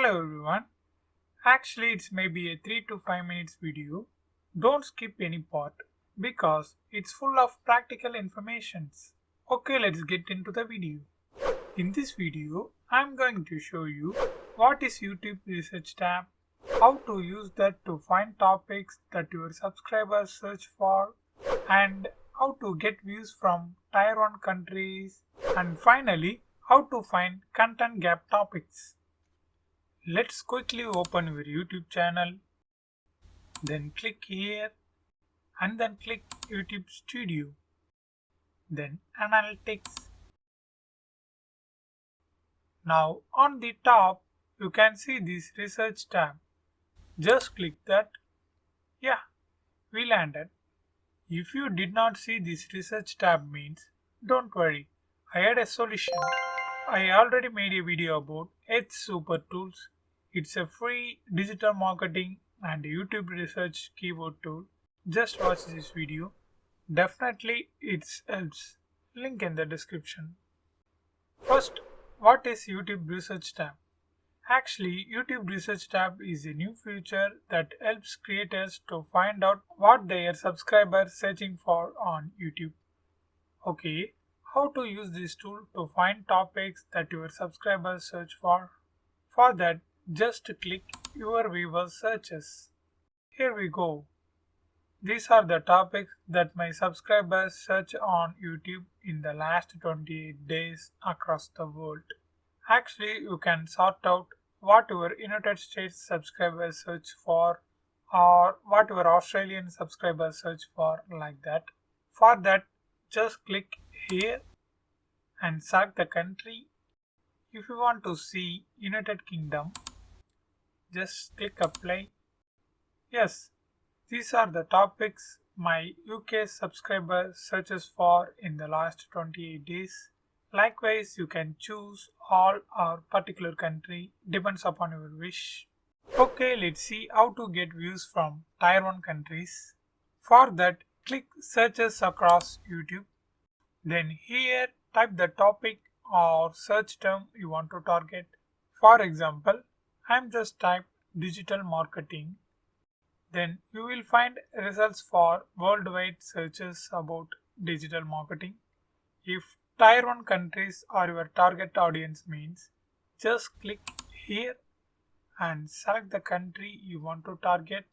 Hello everyone. Actually, it's maybe a 3 to 5 minutes video. Don't skip any part because it's full of practical informations. Okay, let's get into the video. In this video, I'm going to show you what is YouTube Research tab, how to use that to find topics that your subscribers search for, and how to get views from Tier 1 countries, and finally, how to find content gap topics. Let's quickly open your YouTube channel, then click here and then click YouTube Studio, then Analytics. Now on the top you can see this Research tab. Just click that. Yeah, we landed. If you did not see this Research tab means don't worry, I had a solution. I already made a video about Edge Super Tools. It's a free digital marketing and YouTube research keyword tool. Just watch this video. Definitely it helps. Link in the description. First, what is YouTube Research tab? Actually, YouTube Research tab is a new feature that helps creators to find out what their subscribers searching for on YouTube. Okay, how to use this tool to find topics that your subscribers search for? For that, just click your viewers searches. Here we go. These are the topics that my subscribers search on YouTube in the last 28 days across the world. Actually, you can sort out what your United States subscribers search for or what your Australian subscribers search for, like that. For that, just click here and select the country. If you want to see United Kingdom, just click apply. Yes, these are the topics my UK subscriber searches for in the last 28 days. Likewise, you can choose all or particular country, depends upon your wish. Okay, let's see how to get views from Tier 1 countries. For that, click searches across YouTube. Then here type the topic or search term you want to target. For example, I'm just type digital marketing. Then you will find results for worldwide searches about digital marketing. If Tier 1 countries are your target audience means, just click here and select the country you want to target.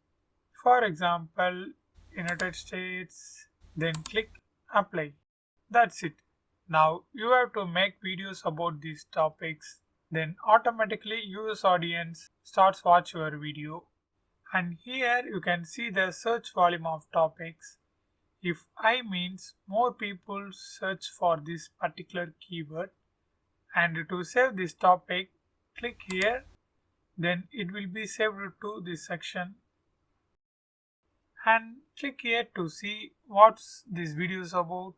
For example, United States, then click apply. That's it. Now you have to make videos about these topics. Then automatically US audience starts watch your video. And here you can see the search volume of topics. If I means more people search for this particular keyword. And to save this topic, click here. Then it will be saved to this section. And click here to see what's this video is about.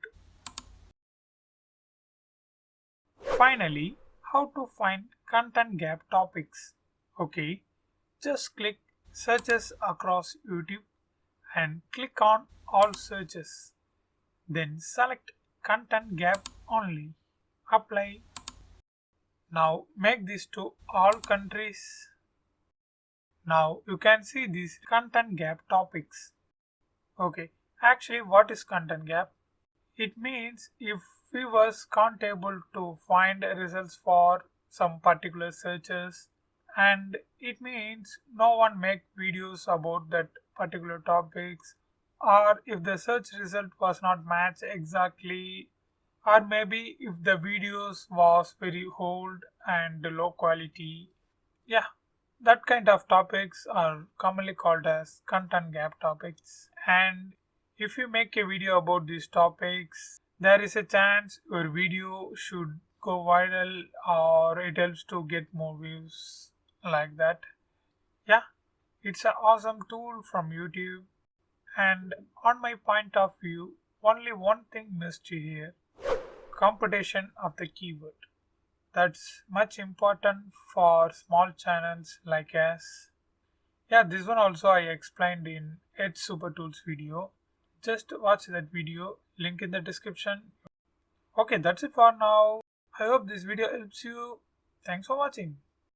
Finally, how to find content gap topics. Okay, just click searches across YouTube and click on all searches. Then select content gap only. Apply. Now make this to all countries. Now you can see these content gap topics. Okay, actually what is content gap? It means if viewers can't able to find results for some particular searches, and it means no one make videos about that particular topics, or if the search result was not matched exactly, or maybe if the videos was very old and low quality. Yeah, that kind of topics are commonly called as content gap topics. And if you make a video about these topics, there is a chance your video should go viral or it helps to get more views, like that. Yeah, it's an awesome tool from YouTube. And on my point of view, only one thing missed here: computation of the keyword. That's much important for small channels like us. Yeah, this one also I explained in Edge Super Tools video. Just watch that video, link in the description. Okay, that's it for now. I hope this video helps you. Thanks for watching.